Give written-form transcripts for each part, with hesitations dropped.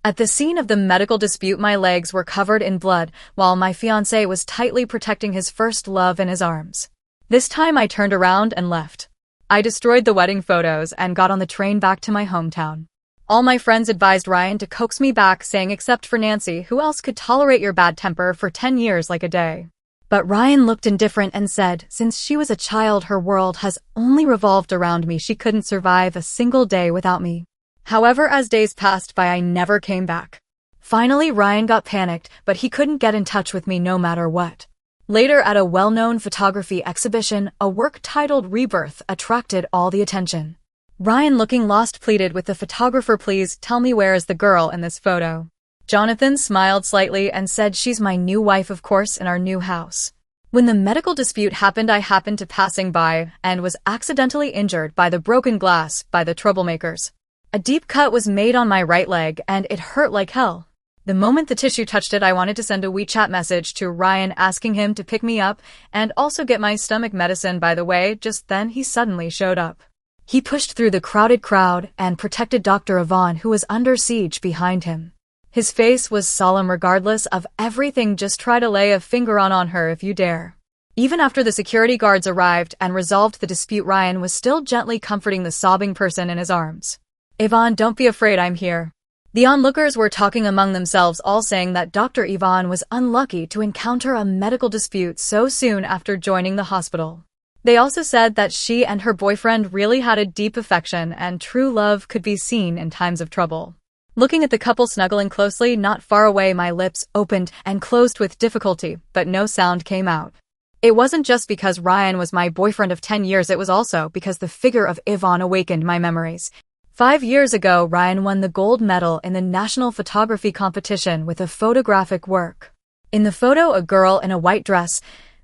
At the scene of the medical dispute, my legs were covered in blood, while my fiancé was tightly protecting his first love in his arms. This time I turned around and left. I destroyed the wedding photos and got on the train back to my hometown. All my friends advised Ryan to coax me back, saying except for Nancy, who else could tolerate your bad temper for 10 years like a day? But Ryan looked indifferent and said, since she was a child, her world has only revolved around me. She couldn't survive a single day without me. However, as days passed by, I never came back. Finally, Ryan got panicked, but he couldn't get in touch with me no matter what. Later, at a well-known photography exhibition, a work titled Rebirth attracted all the attention. Ryan, looking lost, pleaded with the photographer, please tell me where is the girl in this photo. Jonathan smiled slightly and said, she's my new wife, of course, in our new house. When the medical dispute happened, I happened to passing by and was accidentally injured by the broken glass by the troublemakers. A deep cut was made on my right leg and it hurt like hell. The moment the tissue touched it, I wanted to send a WeChat message to Ryan asking him to pick me up and also get my stomach medicine. By the way, just then he suddenly showed up. He pushed through the crowded crowd and protected Dr. Yvonne, who was under siege behind him. His face was solemn regardless of everything. Just try to lay a finger on her if you dare. Even after the security guards arrived and resolved the dispute, Ryan was still gently comforting the sobbing person in his arms. Yvonne, don't be afraid, I'm here. The onlookers were talking among themselves, all saying that Dr. Yvonne was unlucky to encounter a medical dispute so soon after joining the hospital. They also said that she and her boyfriend really had a deep affection and true love could be seen in times of trouble. Looking at the couple snuggling closely not far away, my lips opened and closed with difficulty, but no sound came out. It wasn't just because Ryan was my boyfriend of 10 years, it was also because the figure of Yvonne awakened my memories. 5 years ago, Ryan won the gold medal in the national photography competition with a photographic work. In the photo, a girl in a white dress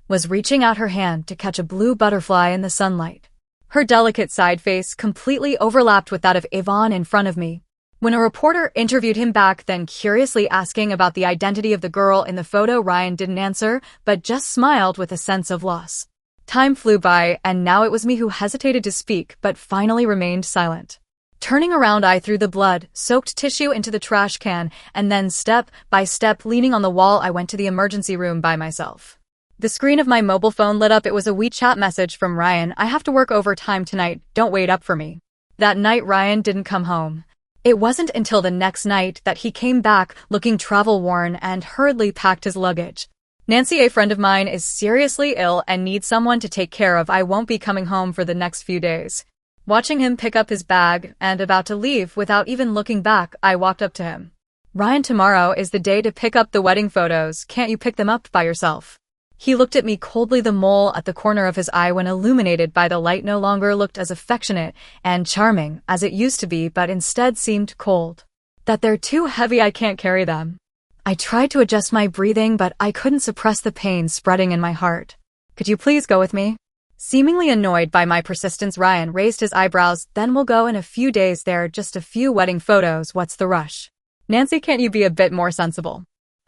was reaching out her hand to catch a blue butterfly in the sunlight. Her delicate side face completely overlapped with that of Yvonne in front of me. When a reporter interviewed him back then, curiously asking about the identity of the girl in the photo, Ryan didn't answer, but just smiled with a sense of loss. Time flew by, and now it was me who hesitated to speak, but finally remained silent. Turning around, I threw the blood-soaked tissue into the trash can, and then step by step, leaning on the wall, I went to the emergency room by myself. The screen of my mobile phone lit up. It was a WeChat message from Ryan. I have to work overtime tonight. Don't wait up for me. That night, Ryan didn't come home. It wasn't until the next night that he came back, looking travel-worn, and hurriedly packed his luggage. Nancy, a friend of mine, is seriously ill and needs someone to take care of. I won't be coming home for the next few days. Watching him pick up his bag and about to leave without even looking back, I walked up to him. Ryan, tomorrow is the day to pick up the wedding photos. Can't you pick them up by yourself? He looked at me coldly. The mole at the corner of his eye, when illuminated by the light, no longer looked as affectionate and charming as it used to be, but instead seemed cold. That they're too heavy, I can't carry them. I tried to adjust my breathing, but I couldn't suppress the pain spreading in my heart. Could you please go with me? Seemingly annoyed by my persistence, Ryan raised his eyebrows. Then we'll go in a few days. They're just a few wedding photos. What's the rush? Nancy, can't you be a bit more sensible?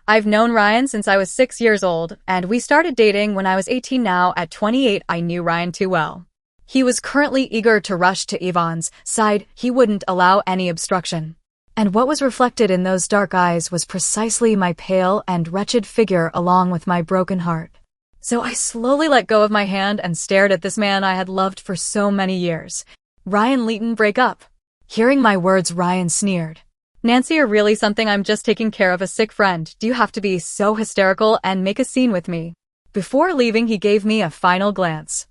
I've known Ryan since I was 6 years old, and we started dating when I was 18. Now, at 28, I knew Ryan too well. He was currently eager to rush to Yvonne's side. He wouldn't allow any obstruction. And what was reflected in those dark eyes was precisely my pale and wretched figure along with my broken heart. So I slowly let go of my hand and stared at this man I had loved for so many years. Ryan Leighton, break up. Hearing my words, Ryan sneered. Nancy, you're really something. I'm just taking care of a sick friend. Do you have to be so hysterical and make a scene with me? Before leaving, he gave me a final glance.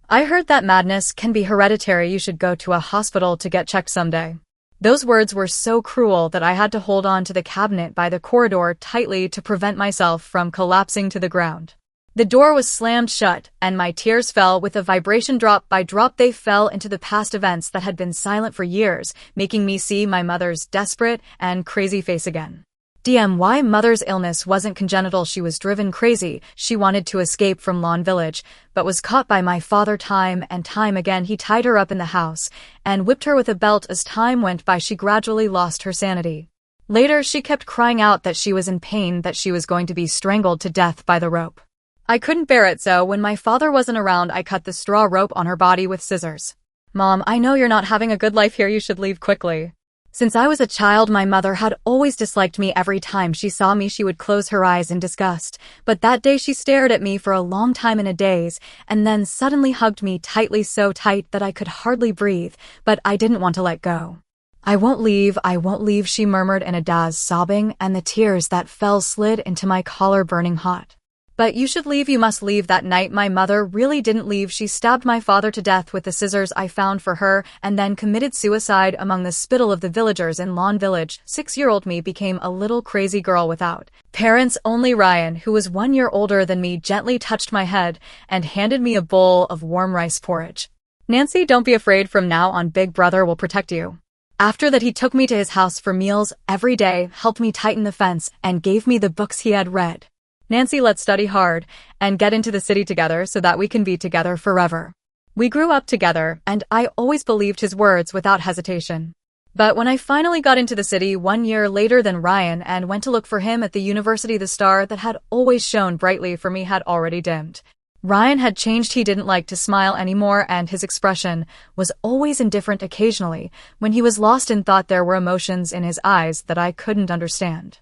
I heard that madness can be hereditary. You should go to a hospital to get checked someday. Those words were so cruel that I had to hold on to the cabinet by the corridor tightly to prevent myself from collapsing to the ground. The door was slammed shut, and my tears fell with a vibration. Drop by drop, they fell into the past events that had been silent for years, making me see my mother's desperate and crazy face again. Why mother's illness wasn't congenital. She was driven crazy. She wanted to escape from Lawn Village, but was caught by my father time and time again. He tied her up in the house and whipped her with a belt. As time went by, she gradually lost her sanity. Later, she kept crying out that she was in pain, that she was going to be strangled to death by the rope. I couldn't bear it, so when my father wasn't around, I cut the straw rope on her body with scissors. Mom, I know you're not having a good life here. You should leave quickly. Since I was a child, my mother had always disliked me. Every time she saw me, she would close her eyes in disgust. But that day she stared at me for a long time in a daze, and then suddenly hugged me tightly, so tight that I could hardly breathe, but I didn't want to let go. I won't leave, she murmured in a daze, sobbing, and the tears that fell slid into my collar, burning hot. But you should leave, you must leave. That night my mother really didn't leave. She stabbed my father to death with the scissors I found for her, and then committed suicide among the spittle of the villagers in Lawn Village. 6-year-old me became a little crazy girl without parents. Only Ryan, who was 1 year older than me, gently touched my head and handed me a bowl of warm rice porridge. Nancy, don't be afraid. From now on, Big Brother will protect you. After that, he took me to his house for meals every day, helped me tighten the fence, and gave me the books he had read. Nancy, let's study hard and get into the city together so that we can be together forever. We grew up together, and I always believed his words without hesitation. But when I finally got into the city 1 year later than Ryan and went to look for him at the university, the star that had always shone brightly for me had already dimmed. Ryan had changed. He didn't like to smile anymore, and his expression was always indifferent. Occasionally, when he was lost in thought, there were emotions in his eyes that I couldn't understand.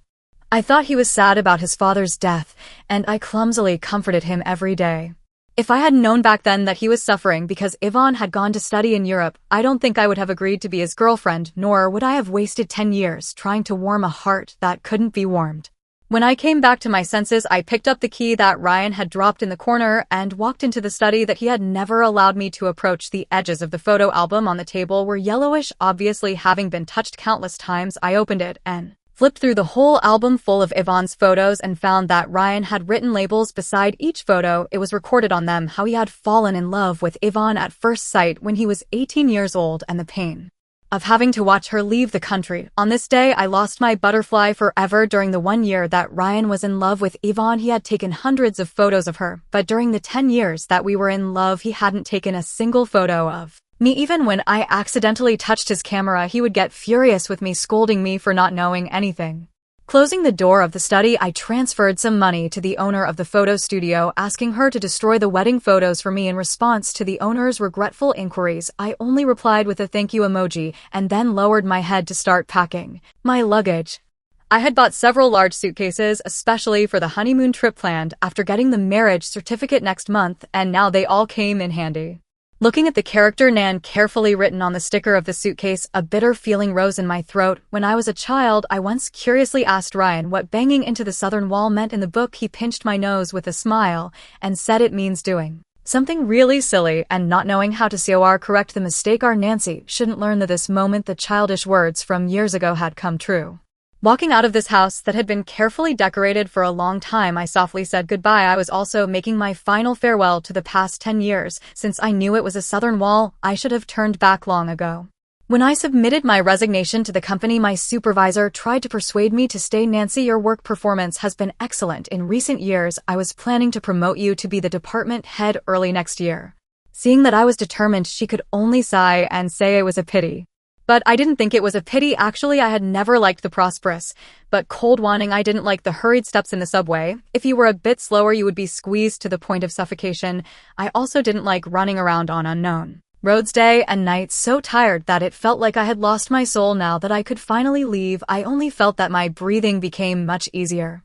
I thought he was sad about his father's death, and I clumsily comforted him every day. If I had known back then that he was suffering because Ivan had gone to study in Europe, I don't think I would have agreed to be his girlfriend, nor would I have wasted 10 years trying to warm a heart that couldn't be warmed. When I came back to my senses, I picked up the key that Ryan had dropped in the corner and walked into the study that he had never allowed me to approach. The edges of the photo album on the table were yellowish, obviously having been touched countless times. I opened it and flipped through the whole album full of Ivan's photos and found that Ryan had written labels beside each photo. It was recorded on them how he had fallen in love with Ivan at first sight when he was 18 years old, and the pain of having to watch her leave the country. On this day, I lost my butterfly forever. During the 1 year that Ryan was in love with Ivan, he had taken hundreds of photos of her, but during the 10 years that we were in love, he hadn't taken a single photo of me. Even when I accidentally touched his camera, he would get furious with me, scolding me for not knowing anything. Closing the door of the study, I transferred some money to the owner of the photo studio, asking her to destroy the wedding photos for me. In response to the owner's regretful inquiries, I only replied with a thank you emoji and then lowered my head to start packing my luggage. I had bought several large suitcases, especially for the honeymoon trip planned after getting the marriage certificate next month, and now they all came in handy. Looking at the character Nan carefully written on the sticker of the suitcase, a bitter feeling rose in my throat. When I was a child, I once curiously asked Ryan what banging into the southern wall meant in the book. He pinched my nose with a smile and said it means doing something really silly and not knowing how to correct the mistake. Our Nancy shouldn't learn that this moment the childish words from years ago had come true. Walking out of this house that had been carefully decorated for a long time, I softly said goodbye. I was also making my final farewell to the past 10 years. Since I knew it was a southern wall, I should have turned back long ago. When I submitted my resignation to the company, my supervisor tried to persuade me to stay. Nancy, your work performance has been excellent in recent years. I was planning to promote you to be the department head early next year. Seeing that I was determined, she could only sigh and say it was a pity. But I didn't think it was a pity. Actually, I had never liked the prosperous but cold wanting. I didn't like the hurried steps in the subway. If you were a bit slower, you would be squeezed to the point of suffocation. I also didn't like running around on unknown roads day and night, so tired that it felt like I had lost my soul. Now that I could finally leave, I only felt that my breathing became much easier.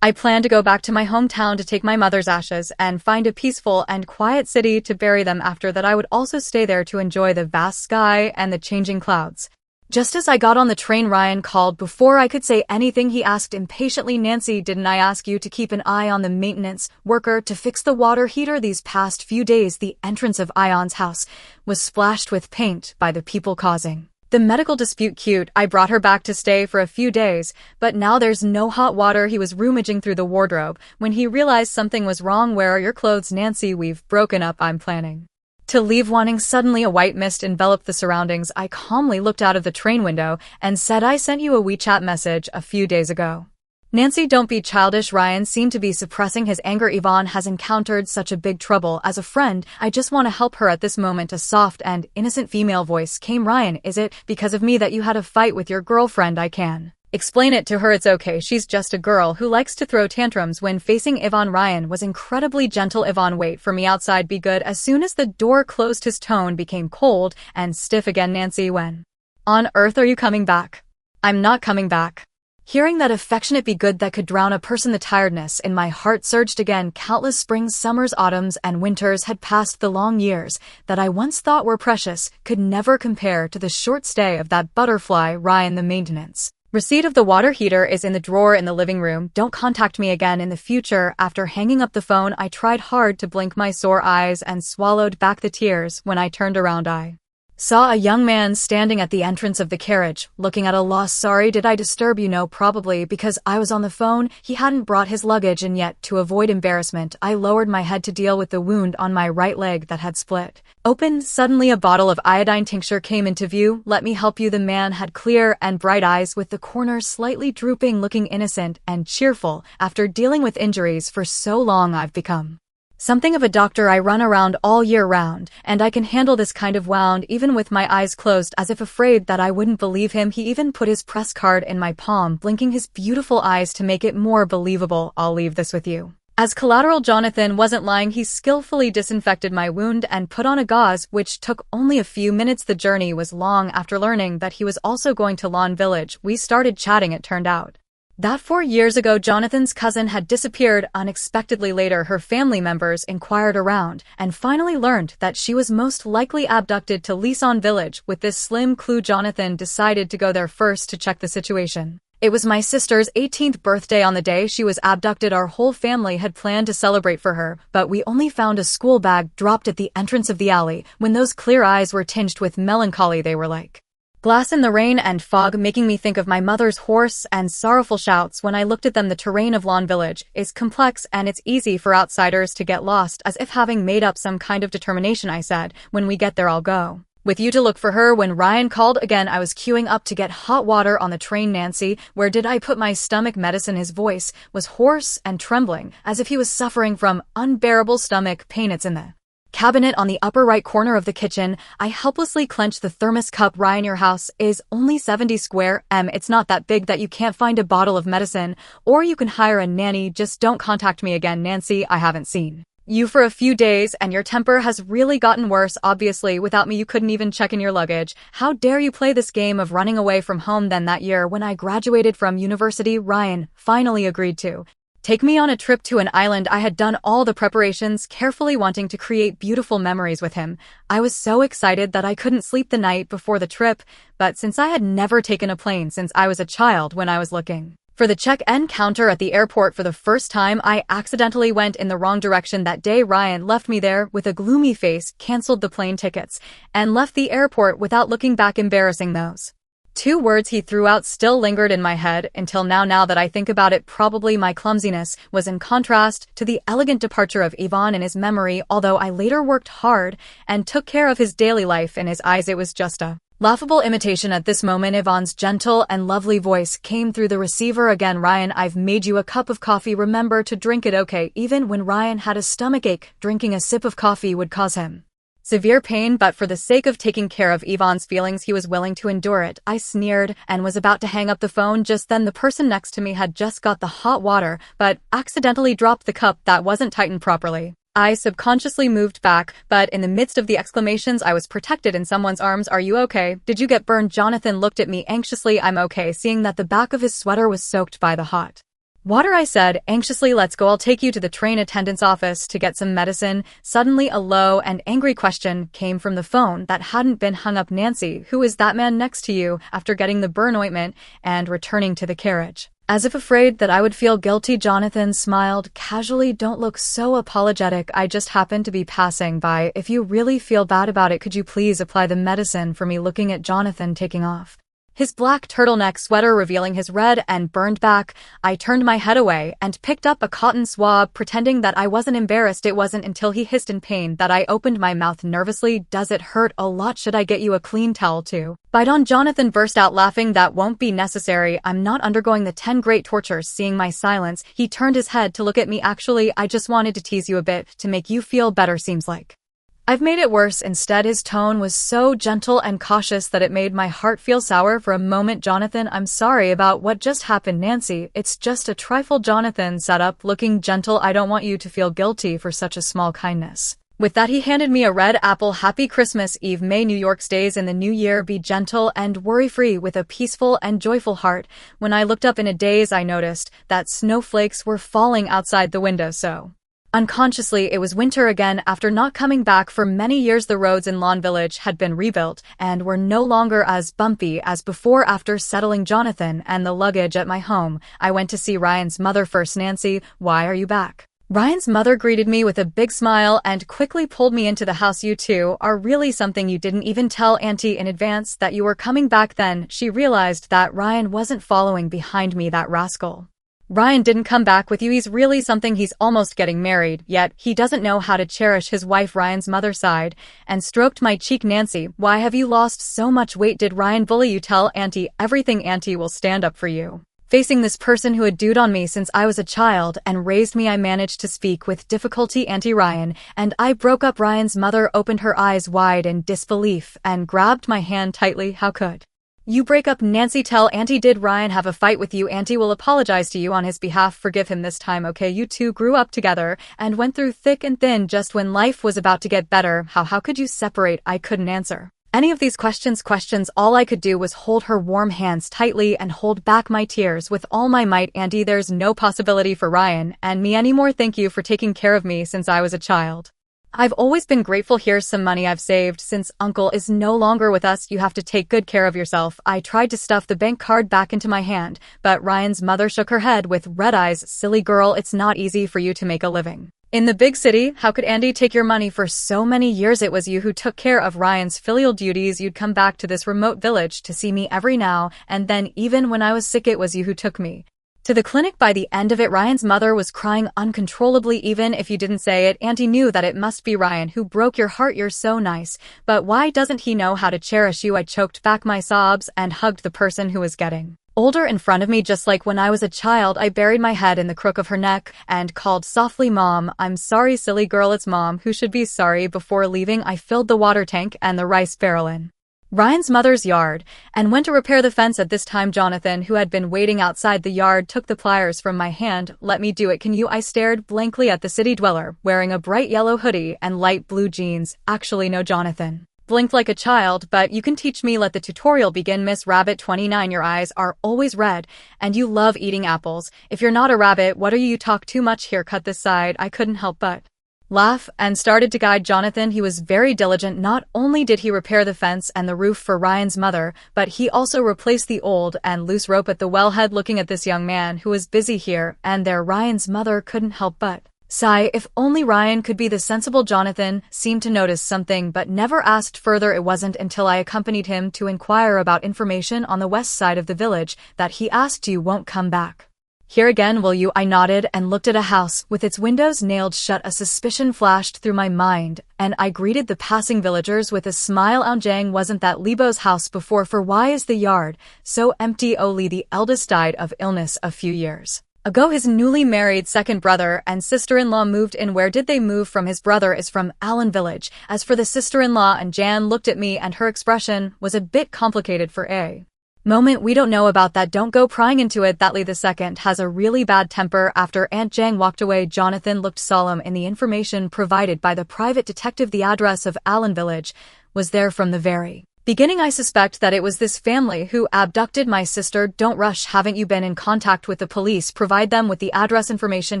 I planned to go back to my hometown to take my mother's ashes and find a peaceful and quiet city to bury them. After that, I would also stay there to enjoy the vast sky and the changing clouds. Just as I got on the train, Ryan called. Before I could say anything, he asked impatiently, Nancy, didn't I ask you to keep an eye on the maintenance worker to fix the water heater? These past few days, the entrance of Ion's house was splashed with paint by the people causing the medical dispute. Cute. I brought her back to stay for a few days, but now there's no hot water. He was rummaging through the wardrobe when he realized something was wrong. Where are your clothes, Nancy? We've broken up. I'm planning to leave. Wanting. Suddenly a white mist enveloped the surroundings. I calmly looked out of the train window and said, I sent you a WeChat message a few days ago. Nancy, don't be childish. Ryan seemed to be suppressing his anger. Yvonne has encountered such a big trouble. As a friend, I just want to help her at this moment. A soft and innocent female voice came. Ryan, is it because of me that you had a fight with your girlfriend? I can explain it to her. It's okay. She's just a girl who likes to throw tantrums. When facing Yvonne, Ryan was incredibly gentle. Yvonne, wait for me outside. Be good. As soon as the door closed, his tone became cold and stiff again. Nancy, when On earth are you coming back? I'm not coming back. Hearing that affectionate be good that could drown a person, the tiredness in my heart surged again. Countless springs, summers, autumns, and winters had passed. The long years that I once thought were precious could never compare to the short stay of that butterfly. Ryan, the maintenance receipt of the water heater is in the drawer in the living room. Don't contact me again in the future. After hanging up the phone, I tried hard to blink my sore eyes and swallowed back the tears. When I turned around, I saw a young man standing at the entrance of the carriage, looking at a loss. Sorry, did I disturb you? No, probably because I was on the phone. He hadn't brought his luggage, and yet, to avoid embarrassment, I lowered my head to deal with the wound on my right leg that had split open. Suddenly, a bottle of iodine tincture came into view. Let me help you. The man had clear and bright eyes with the corners slightly drooping, looking innocent and cheerful. After dealing with injuries for so long, I've become something of a doctor. I run around all year round, and I can handle this kind of wound even with my eyes closed. As if afraid that I wouldn't believe him, he even put his press card in my palm, blinking his beautiful eyes to make it more believable. I'll leave this with you as collateral. Jonathan wasn't lying. He skillfully disinfected my wound and put on a gauze, which took only a few minutes. The journey was long. After learning that he was also going to Lawn Village, we started chatting. It turned out that 4 years ago, Jonathan's cousin had disappeared unexpectedly. Later, her family members inquired around and finally learned that she was most likely abducted to Lawn Village. With this slim clue, Jonathan decided to go there first to check the situation. It was my sister's 18th birthday on the day she was abducted. Our whole family had planned to celebrate for her, but we only found a school bag dropped at the entrance of the alley. When those clear eyes were tinged with melancholy, they were like glass in the rain and fog, making me think of my mother's hoarse and sorrowful shouts when I looked at them. The terrain of Lawn Village is complex, and it's easy for outsiders to get lost. As if having made up some kind of determination, I said, when we get there, I'll go with you to look for her. When Ryan called again, I was queuing up to get hot water on the train. Nancy, where did I put my stomach medicine? His voice was hoarse and trembling, as if he was suffering from unbearable stomach pain. It's in the cabinet on the upper right corner of the kitchen. I helplessly clenched the thermos cup. Ryan, your house is only 70 square m. It's not that big that you can't find a bottle of medicine, or you can hire a nanny. Just don't contact me again. Nancy, I haven't seen you for a few days, and your temper has really gotten worse. Obviously, without me you couldn't even check in your luggage. How dare you play this game of running away from home? Then that year, when I graduated from university, Ryan finally agreed to take me on a trip to an island. I had done all the preparations, carefully wanting to create beautiful memories with him. I was so excited that I couldn't sleep the night before the trip, but since I had never taken a plane since I was a child, when I was looking for the check-in counter at the airport for the first time, I accidentally went in the wrong direction. That day, Ryan left me there with a gloomy face, canceled the plane tickets, and left the airport without looking back. Embarrassing. Those 2 words he threw out still lingered in my head until now. Now that I think about it, probably my clumsiness was in contrast to the elegant departure of Yvonne in his memory. Although I later worked hard and took care of his daily life, in his eyes it was just a laughable imitation. At this moment, Yvonne's gentle and lovely voice came through the receiver. Again, Ryan, I've made you a cup of coffee. Remember to drink it, okay? Even when Ryan had a stomachache, drinking a sip of coffee would cause him severe pain, but for the sake of taking care of Yvonne's feelings, he was willing to endure it. I sneered and was about to hang up the phone. Just then, the person next to me had just got the hot water, but accidentally dropped the cup that wasn't tightened properly. I subconsciously moved back, but in the midst of the exclamations, I was protected in someone's arms. Are you okay? Did you get burned? Jonathan looked at me anxiously. I'm okay, seeing that the back of his sweater was soaked by the hot water, I said anxiously. Let's go. I'll take you to the train attendant's office to get some medicine. Suddenly, a low and angry question came from the phone that hadn't been hung up. Nancy, who is that man next to you? After getting the burn ointment and returning to the carriage, as if afraid that I would feel guilty, Jonathan smiled casually. Don't look so apologetic. I just happened to be passing by. If you really feel bad about it, could you please apply the medicine for me? Looking at Jonathan taking off his black turtleneck sweater, revealing his red and burned back, I turned my head away and picked up a cotton swab, pretending that I wasn't embarrassed. It wasn't until he hissed in pain that I opened my mouth nervously. Does it hurt a lot? Should I get you a clean towel too? Bite on. Jonathan burst out laughing. That won't be necessary. I'm not undergoing the 10 great tortures. Seeing my silence, he turned his head to look at me. Actually, I just wanted to tease you a bit to make you feel better. Seems like I've made it worse. Instead, his tone was so gentle and cautious that it made my heart feel sour for a moment. Jonathan, I'm sorry about what just happened. Nancy, it's just a trifle. Jonathan sat up, looking gentle. I don't want you to feel guilty for such a small kindness. With that, he handed me a red apple. Happy Christmas Eve. May New York's days in the new year be gentle and worry-free with a peaceful and joyful heart. When I looked up in a daze, I noticed that snowflakes were falling outside the window, so unconsciously, it was winter again. After not coming back for many years, the roads in Lawn Village had been rebuilt and were no longer as bumpy as before. After settling Jonathan and the luggage at my home, I went to see Ryan's mother first. Nancy, why are you back? Ryan's mother greeted me with a big smile and quickly pulled me into the house. You two are really something. You didn't even tell Auntie in advance that you were coming back. Then she realized that Ryan wasn't following behind me. That rascal. Ryan didn't come back with you. He's really something. He's almost getting married, yet he doesn't know how to cherish his wife. Ryan's mother sighed and stroked my cheek. Nancy, why have you lost so much weight? Did Ryan bully you? Tell Auntie everything. Auntie will stand up for you. Facing this person who had dude on me since I was a child and raised me, I managed to speak with difficulty. Auntie, Ryan and I broke up. Ryan's mother opened her eyes wide in disbelief and grabbed my hand tightly. How could you break up? Nancy, tell Auntie. Did Ryan have a fight with you? Auntie will apologize to you on his behalf. Forgive him this time, okay? You two grew up together and went through thick and thin just when life was about to get better. How could you separate? I couldn't answer any of these questions. All I could do was hold her warm hands tightly and hold back my tears with all my might. Auntie, there's no possibility for Ryan and me anymore. Thank you for taking care of me since I was a child. I've always been grateful. Here's some money I've saved since Uncle is no longer with us. You have to take good care of yourself. I tried to stuff the bank card back into my hand, but Ryan's mother shook her head with red eyes. Silly girl, it's not easy for you to make a living in the big city. How could Andy take your money for so many years? It was you who took care of Ryan's filial duties. You'd come back to this remote village to see me every now and then. Even when I was sick, it was you who took me to the clinic. By the end of it, Ryan's mother was crying uncontrollably. Even if you didn't say it, Auntie knew that it must be Ryan who broke your heart. You're so nice, but why doesn't he know how to cherish you? I choked back my sobs and hugged the person who was getting older in front of me. Just like when I was a child, I buried my head in the crook of her neck and called softly, Mom. I'm sorry, silly girl, it's Mom who should be sorry. Before leaving, I filled the water tank and the rice barrel in Ryan's mother's yard and went to repair the fence. At this time, Jonathan, who had been waiting outside the yard, took the pliers from my hand. Let me do it, can you? I stared blankly at the city dweller, wearing a bright yellow hoodie and light blue jeans. Actually, no. Jonathan blinked like a child. But you can teach me. Let the tutorial begin. Miss Rabbit 29, your eyes are always red and you love eating apples. If you're not a rabbit, what are you? You talk too much. Here, cut this side. I couldn't help but laugh and started to guide Jonathan. He was very diligent. Not only did he repair the fence and the roof for Ryan's mother, but he also replaced the old and loose rope at the wellhead. Looking at this young man who was busy here and there, Ryan's mother couldn't help but sigh. If only Ryan could be the sensible. Jonathan seemed to notice something but never asked further. It wasn't until I accompanied him to inquire about information on the west side of the village that he asked, you won't come back here again, will you? I nodded and looked at a house with its windows nailed shut. A suspicion flashed through my mind, and I greeted the passing villagers with a smile. Jang, wasn't that Lebo's house before? For why is the yard so empty? Oli, the eldest, died of illness a few years ago. His newly married second brother and sister-in-law moved in. Where did they move from? His brother is from Allen Village. As for the sister-in-law, and Jan looked at me and her expression was a bit complicated for a moment. We don't know about that. Don't go prying into it. That Lee the second has a really bad temper. After Aunt Jang walked away, Jonathan looked solemn. In the information provided by the private detective, the address of Allen Village was there from the very beginning. I suspect that it was this family who abducted my sister. Don't rush. Haven't you been in contact with the police? Provide them with the address information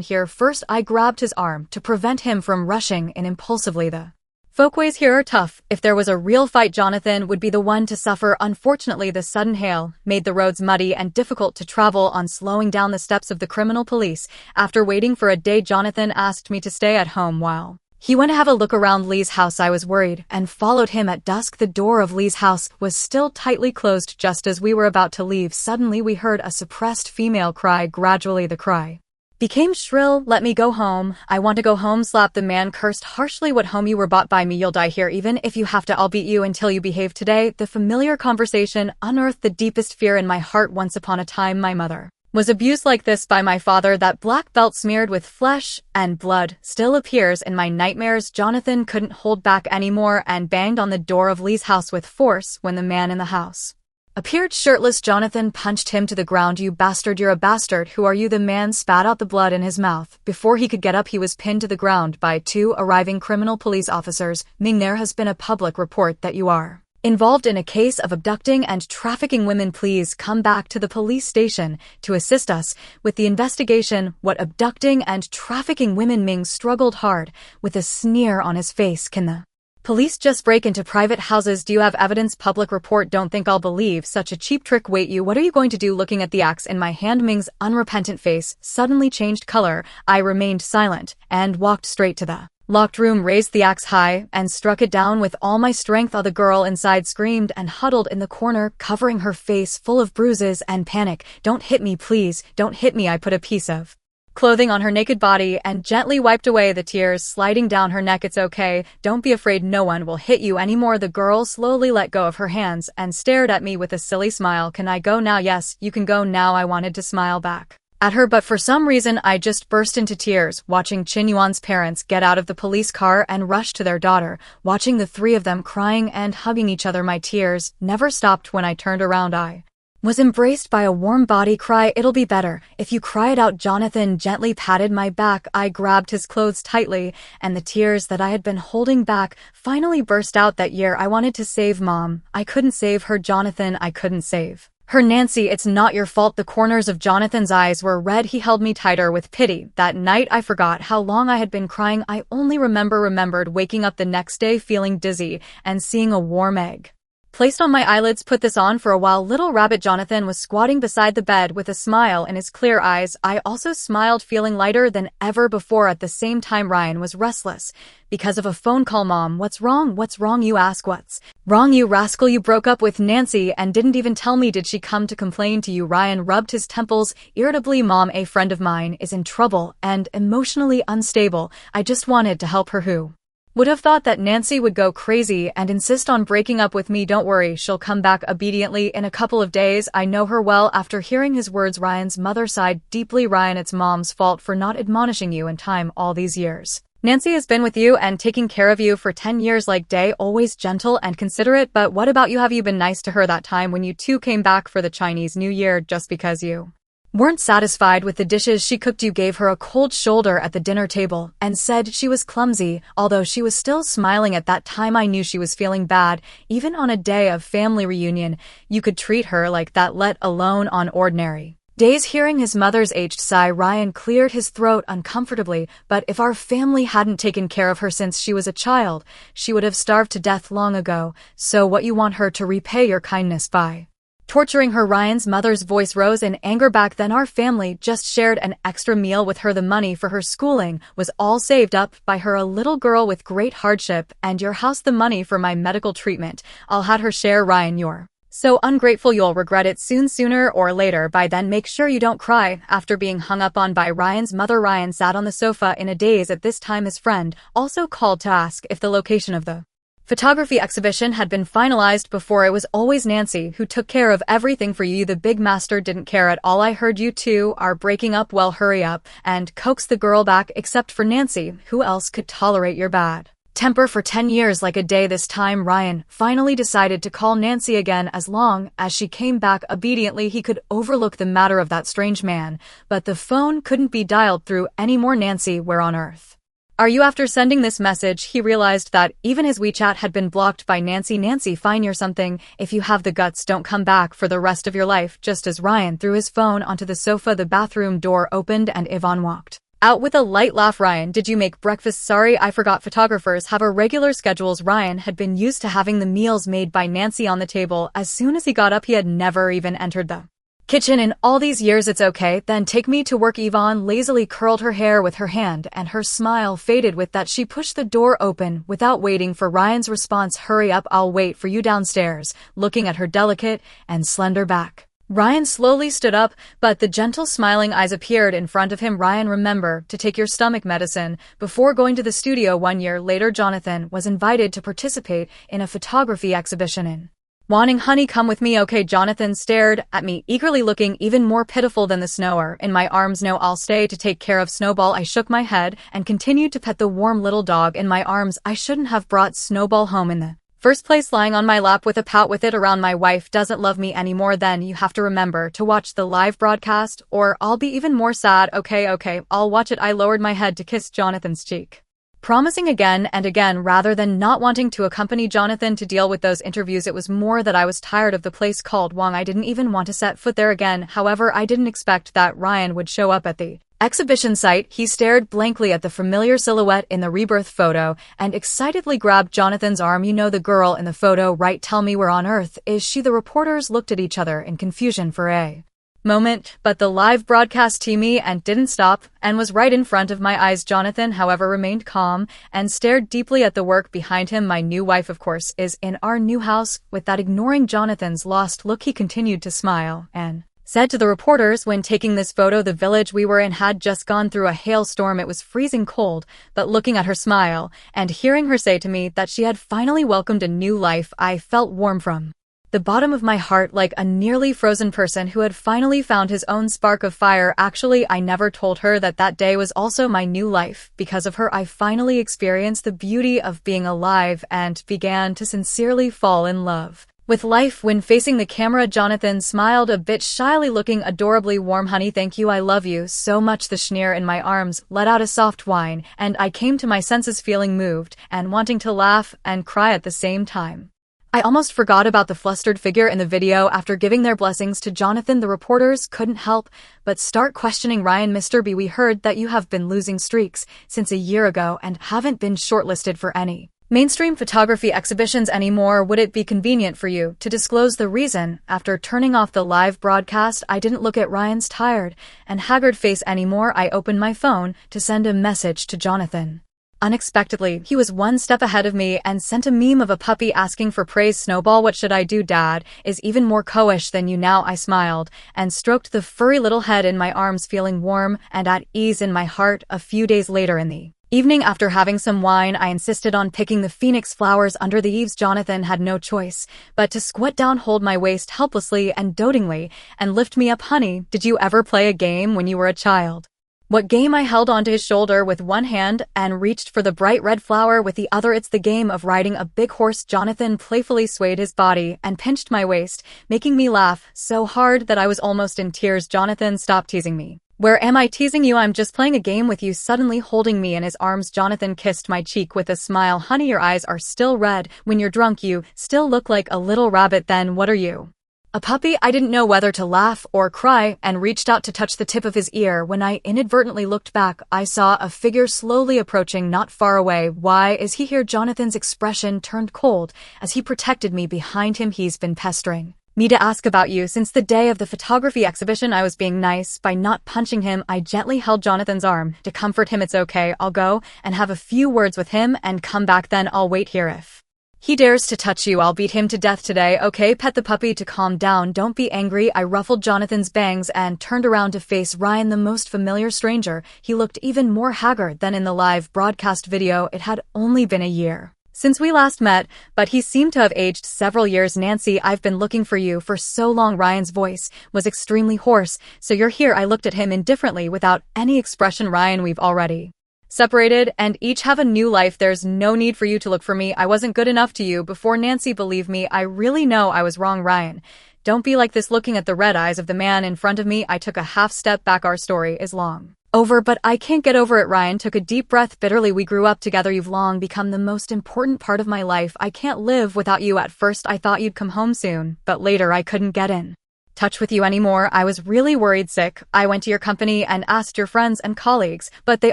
here first. I grabbed his arm to prevent him from rushing in impulsively. The folkways here are tough. If there was a real fight, Jonathan would be the one to suffer. Unfortunately, the sudden hail made the roads muddy and difficult to travel on, slowing down the steps of the criminal police. After waiting for a day, Jonathan asked me to stay at home while he went to have a look around Lee's house. I was worried and followed him. At dusk, the door of Lee's house was still tightly closed. Just as we were about to leave, suddenly we heard a suppressed female cry. Gradually, the cry became shrill. Let me go home. I want to go home. Slap. The man cursed harshly. What home? You were bought by me. You'll die here. Even if you have to, I'll beat you until you behave. Today, the familiar conversation unearthed the deepest fear in my heart. Once upon a time, my mother was abused like this by my father. That black belt smeared with flesh and blood still appears in my nightmares. Jonathan couldn't hold back anymore and banged on the door of Lee's house with force. When the man in the house Appeared shirtless. Jonathan punched him to the ground. You bastard, you're a bastard. Who are you? The man spat out the blood in his mouth. Before he could get up, he was pinned to the ground by two arriving criminal police officers. Ming, there has been a public report that you are involved in a case of abducting and trafficking women. Please come back to the police station to assist us with the investigation. What abducting and trafficking women? Ming struggled hard with a sneer on his face. Can the police just break into private houses? Do you have evidence? Public report. Don't think I'll believe such a cheap trick. Wait, you, what are you going to do? Looking at the axe in my hand, Ming's unrepentant face suddenly changed color. I remained silent and walked straight to the locked room, raised the axe high, and struck it down with all my strength. The girl inside screamed and huddled in the corner, covering her face full of bruises and panic. Don't hit me, please, don't hit me. I put a piece of clothing on her naked body and gently wiped away the tears sliding down her neck. It's okay, don't be afraid, no one will hit you anymore. The girl slowly let go of her hands and stared at me with a silly smile. Can I go now? Yes, you can go now. I wanted to smile back at her, but for some reason I just burst into tears, watching Qin Yuan's parents get out of the police car and rush to their daughter, watching the three of them crying and hugging each other. My tears never stopped. When I turned around, I was embraced by a warm body. Cry, it'll be better if you cry it out. Jonathan gently patted my back. I grabbed his clothes tightly, and the tears that I had been holding back finally burst out. That year I wanted to save Mom. I couldn't save her, Jonathan. I couldn't save her. Nancy, it's not your fault. The corners of Jonathan's eyes were red. He held me tighter with pity. That night I forgot how long I had been crying. I only remembered waking up the next day feeling dizzy and seeing a warm egg placed on my eyelids. Put this on for a while. Little rabbit Jonathan was squatting beside the bed with a smile in his clear eyes. I also smiled, feeling lighter than ever before. At the same time, Ryan was restless because of a phone call. Mom, what's wrong? What's wrong? You ask. What's wrong, you rascal? You broke up with Nancy and didn't even tell me. Did she come to complain to you? Ryan rubbed his temples irritably. Mom, a friend of mine is in trouble and emotionally unstable. I just wanted to help her. Who would have thought that Nancy would go crazy and insist on breaking up with me? Don't worry, she'll come back obediently in a couple of days. I know her well. After hearing his words, Ryan's mother sighed deeply. Ryan, it's Mom's fault for not admonishing you in time all these years. Nancy has been with you and taking care of you for 10 years like day, always gentle and considerate. But what about you? Have you been nice to her that time when you two came back for the Chinese New Year? Just because you weren't satisfied with the dishes she cooked, you gave her a cold shoulder at the dinner table and said she was clumsy. Although she was still smiling at that time, I knew she was feeling bad. Even on a day of family reunion, you could treat her like that, let alone on ordinary days. Hearing his mother's aged sigh, Ryan cleared his throat uncomfortably. But if our family hadn't taken care of her since she was a child, she would have starved to death long ago. So what, you want her to repay your kindness by torturing her? Ryan's mother's voice rose in anger. Back then our family just shared an extra meal with her. The money for her schooling was all saved up by her, a little girl with great hardship, and your house, the money for my medical treatment, I'll had her share. Ryan, you're so ungrateful. You'll regret it soon, sooner or later. By then, make sure you don't cry. After being hung up on by Ryan's mother, Ryan sat on the sofa in a daze. At this time his friend also called to ask if the location of the photography exhibition had been finalized. Before, it was always Nancy who took care of everything for you. The big master didn't care at all. I heard you two are breaking up. Well, hurry up and coax the girl back. Except for Nancy, who else could tolerate your bad temper for 10 years like a day? This time Ryan finally decided to call Nancy again. As long as she came back obediently, he could overlook the matter of that strange man. But the phone couldn't be dialed through anymore. Nancy, where on earth are you? After sending this message, he realized that even his WeChat had been blocked by Nancy. Nancy, fine, you're something. If you have the guts, don't come back for the rest of your life. Just as Ryan threw his phone onto the sofa, the bathroom door opened and Yvonne walked out with a light laugh. Ryan, did you make breakfast? Sorry, I forgot. Photographers have irregular schedules. Ryan had been used to having the meals made by Nancy on the table. As soon as he got up, he had never even entered the kitchen in all these years. It's okay, then take me to work. Yvonne lazily curled her hair with her hand and her smile faded with that. She pushed the door open without waiting for Ryan's response. Hurry up, I'll wait for you downstairs. Looking at her delicate and slender back, Ryan slowly stood up, but the gentle smiling eyes appeared in front of him. Ryan, remember to take your stomach medicine before going to the studio. 1 year later, Jonathan was invited to participate in a photography exhibition in wanting. Honey, come with me. Okay. Jonathan stared at me eagerly, looking even more pitiful than the snower in my arms. No, I'll stay to take care of Snowball. I shook my head and continued to pet the warm little dog in my arms. I shouldn't have brought Snowball home in the First place lying on my lap with a pout with it around my wife doesn't love me anymore, then you have to remember to watch the live broadcast or I'll be even more sad. Okay, I'll watch it. I lowered my head to kiss Jonathan's cheek, promising again and again rather than not wanting to accompany Jonathan to deal with those interviews. It was more that I was tired of the place called Wong. I didn't even want to set foot there again. However, I didn't expect that Ryan would show up at the exhibition site. He stared blankly at the familiar silhouette in the rebirth photo and excitedly grabbed Jonathan's arm. You know the girl in the photo, right? Tell me, where on earth is she? The reporters looked at each other in confusion for a moment, but the live broadcast teamed and didn't stop and was right in front of my eyes. Jonathan, however, remained calm and stared deeply at the work behind him. My new wife, of course, is in our new house. With that, ignoring Jonathan's lost look, he continued to smile and said to the reporters, when taking this photo, the village we were in had just gone through a hailstorm. It was freezing cold, but looking at her smile and hearing her say to me that she had finally welcomed a new life, I felt warm from the bottom of my heart, like a nearly frozen person who had finally found his own spark of fire. Actually, I never told her that that day was also my new life. Because of her, I finally experienced the beauty of being alive and began to sincerely fall in love with life. When facing the camera, Jonathan smiled a bit shyly, looking adorably warm. Honey, thank you. I love you so much. The schneer in my arms let out a soft whine, and I came to my senses, feeling moved and wanting to laugh and cry at the same time. I almost forgot about the flustered figure in the video. After giving their blessings to Jonathan, the reporters couldn't help but start questioning Ryan. Mr. B, we heard that you have been losing streaks since a year ago and haven't been shortlisted for any mainstream photography exhibitions anymore. Would it be convenient for you to disclose the reason? After turning off the live broadcast, I didn't look at Ryan's tired and haggard face anymore. I opened my phone to send a message to Jonathan. Unexpectedly, he was one step ahead of me and sent a meme of a puppy asking for praise. Snowball, what should I do? Dad is even more coish than you now. I smiled and stroked the furry little head in my arms, feeling warm and at ease in my heart. A few days later in the evening, after having some wine, I insisted on picking the phoenix flowers under the eaves. Jonathan had no choice but to squat down, hold my waist helplessly and dotingly, and lift me up. Honey, did you ever play a game when you were a child? What game? I held onto his shoulder with one hand and reached for the bright red flower with the other. It's the game of riding a big horse. Jonathan playfully swayed his body and pinched my waist, making me laugh so hard that I was almost in tears. Jonathan, stop teasing me. Where am I teasing you? I'm just playing a game with you. Suddenly holding me in his arms, Jonathan kissed my cheek with a smile. Honey, your eyes are still red. When you're drunk, you still look like a little rabbit. Then what are you? A puppy? I didn't know whether to laugh or cry and reached out to touch the tip of his ear. When I inadvertently looked back, I saw a figure slowly approaching not far away. Why is he here? Jonathan's expression turned cold as he protected me behind him. He's been pestering me to ask about you since the day of the photography exhibition. I was being nice by not punching him. I gently held Jonathan's arm to comfort him. It's okay. I'll go and have a few words with him and come back. Then I'll wait here. If he dares to touch you, I'll beat him to death today. Okay, pet the puppy to calm down. Don't be angry. I ruffled Jonathan's bangs and turned around to face Ryan, the most familiar stranger. He looked even more haggard than in the live broadcast video. It had only been a year since we last met, but he seemed to have aged several years. Nancy, I've been looking for you for so long. Ryan's voice was extremely hoarse. So you're here? I looked at him indifferently without any expression. Ryan, we've already separated and each have a new life. There's no need for you to look for me. I wasn't good enough to you before. Nancy, believe me, I really know I was wrong. Ryan, don't be like this. Looking at the red eyes of the man in front of me, I took a half step back. Our story is long over, but I can't get over it. Ryan took a deep breath bitterly. We grew up together. You've long become the most important part of my life. I can't live without you. At first I thought you'd come home soon, but later I couldn't get in touch with you anymore. I was really worried sick. I went to your company and asked your friends and colleagues, but they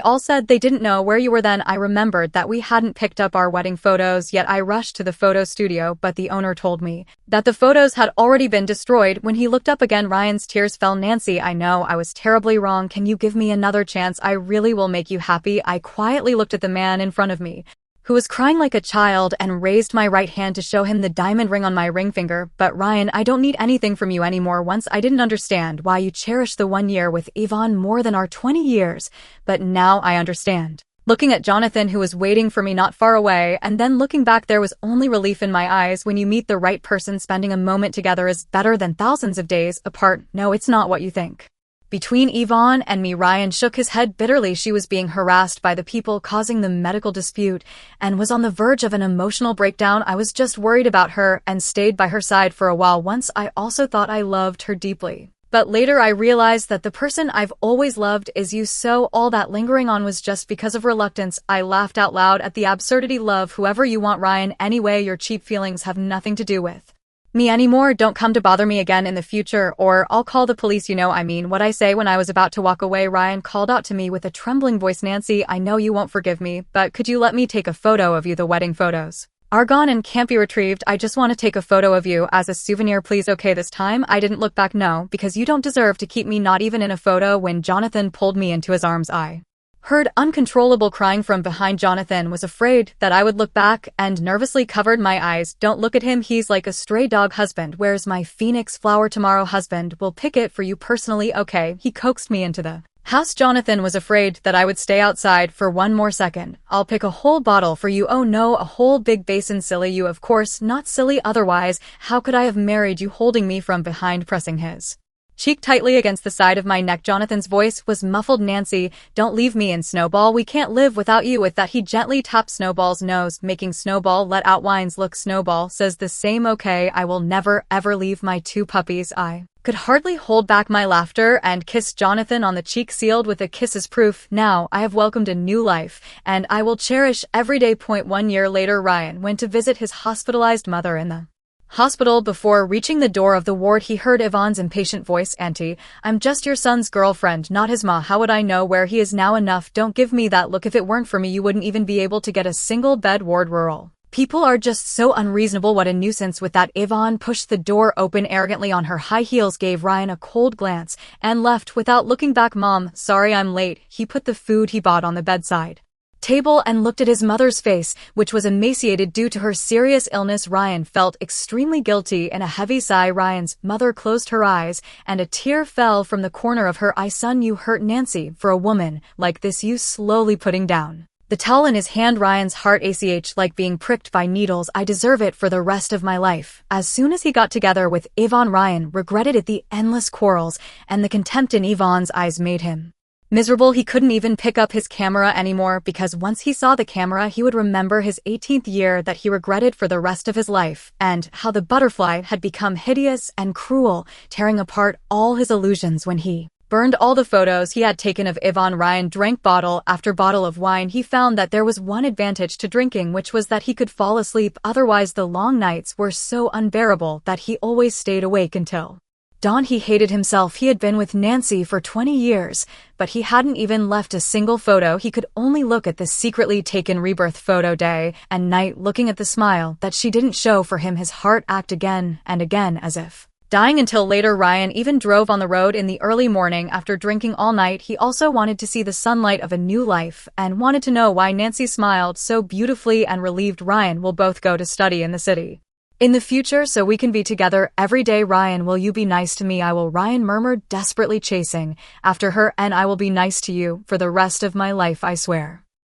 all said they didn't know where you were. Then I remembered that we hadn't picked up our wedding photos yet. I rushed to the photo studio, but the owner told me that the photos had already been destroyed. When he looked up again, Ryan's tears fell. Nancy, I know I was terribly wrong. Can you give me another chance? I really will make you happy. I quietly looked at the man in front of me, who was crying like a child, and raised my right hand to show him the diamond ring on my ring finger. But Ryan, I don't need anything from you anymore. Once I didn't understand why you cherished the 1 year with Yvonne more than our 20 years, but now I understand. Looking at Jonathan, who was waiting for me not far away, and then looking back, there was only relief in my eyes. When you meet the right person, spending a moment together is better than thousands of days apart. No, it's not what you think. Between Yvonne and me, Ryan shook his head bitterly. She was being harassed by the people causing the medical dispute and was on the verge of an emotional breakdown. I was just worried about her and stayed by her side for a while. Once I also thought I loved her deeply. But later I realized that the person I've always loved is you, so all that lingering on was just because of reluctance. I laughed out loud at the absurdity. Love whoever you want, Ryan. Anyway, your cheap feelings have nothing to do with me anymore. Don't come to bother me again in the future or I'll call the police. You know I mean what I say. When I was about to walk away, Ryan called out to me with a trembling voice, Nancy, I know you won't forgive me, but could you let me take a photo of you? The wedding photos are gone and can't be retrieved. I just want to take a photo of you as a souvenir, please. Okay, this time I didn't look back. No, because you don't deserve to keep me, not even in a photo. When Jonathan pulled me into his arms, I heard uncontrollable crying from behind. Jonathan was afraid that I would look back and nervously covered my eyes. Don't look at him, he's like a stray dog. Husband, where's my phoenix flower? Tomorrow husband will pick it for you personally. Okay, he coaxed me into the house. Jonathan was afraid that I would stay outside for one more second. I'll pick a whole bottle for you. Oh no, a whole big basin. Silly you, of course not silly, otherwise how could I have married you? Holding me from behind, pressing his cheek tightly against the side of my neck. Jonathan's voice was muffled. Nancy, don't leave me in Snowball. We can't live without you. With that, he gently tapped Snowball's nose, making Snowball let out whines. Look, Snowball says the same. Okay, I will never ever leave my two puppies. I could hardly hold back my laughter and kissed Jonathan on the cheek, sealed with a kiss as proof. Now I have welcomed a new life, and I will cherish every day. 1 year later, Ryan went to visit his hospitalized mother in the hospital. Before reaching the door of the ward, he heard Yvonne's impatient voice. Auntie, I'm just your son's girlfriend, not his ma. How would I know where he is now? Enough, don't give me that look. If it weren't for me, you wouldn't even be able to get a single bed. Ward rural people are just so unreasonable. What a nuisance. With that, Yvonne pushed the door open arrogantly on her high heels, gave Ryan a cold glance, and left without looking back. Mom, sorry I'm late. He put the food he bought on the bedside table and looked at his mother's face, which was emaciated due to her serious illness. Ryan felt extremely guilty. In a heavy sigh, Ryan's mother closed her eyes, and a tear fell from the corner of her eye. Son, you hurt Nancy. For a woman like this, you slowly putting down the towel in his hand. Ryan's heart ached like being pricked by needles. I deserve it for the rest of my life. As soon as he got together with Yvonne, Ryan regretted it. The endless quarrels and the contempt in Yvonne's eyes made him miserable. He couldn't even pick up his camera anymore, because once he saw the camera, he would remember his 18th year that he regretted for the rest of his life, and how the butterfly had become hideous and cruel, tearing apart all his illusions when he burned all the photos he had taken of Yvonne. Ryan drank bottle after bottle of wine. He found that there was one advantage to drinking, which was that he could fall asleep. Otherwise, the long nights were so unbearable that he always stayed awake until dawn. He hated himself. He had been with Nancy for 20 years, but he hadn't even left a single photo. He could only look at the secretly taken rebirth photo day and night, looking at the smile that she didn't show for him. His heart ached again and again as if dying. Until later, Ryan even drove on the road in the early morning after drinking all night. He also wanted to see the sunlight of a new life and wanted to know why Nancy smiled so beautifully and relieved. Ryan will both go to study in the city in the future, so we can be together every day. Ryan, will you be nice to me? I will, Ryan murmured, desperately chasing after her. And I will be nice to you for the rest of my life, I swear.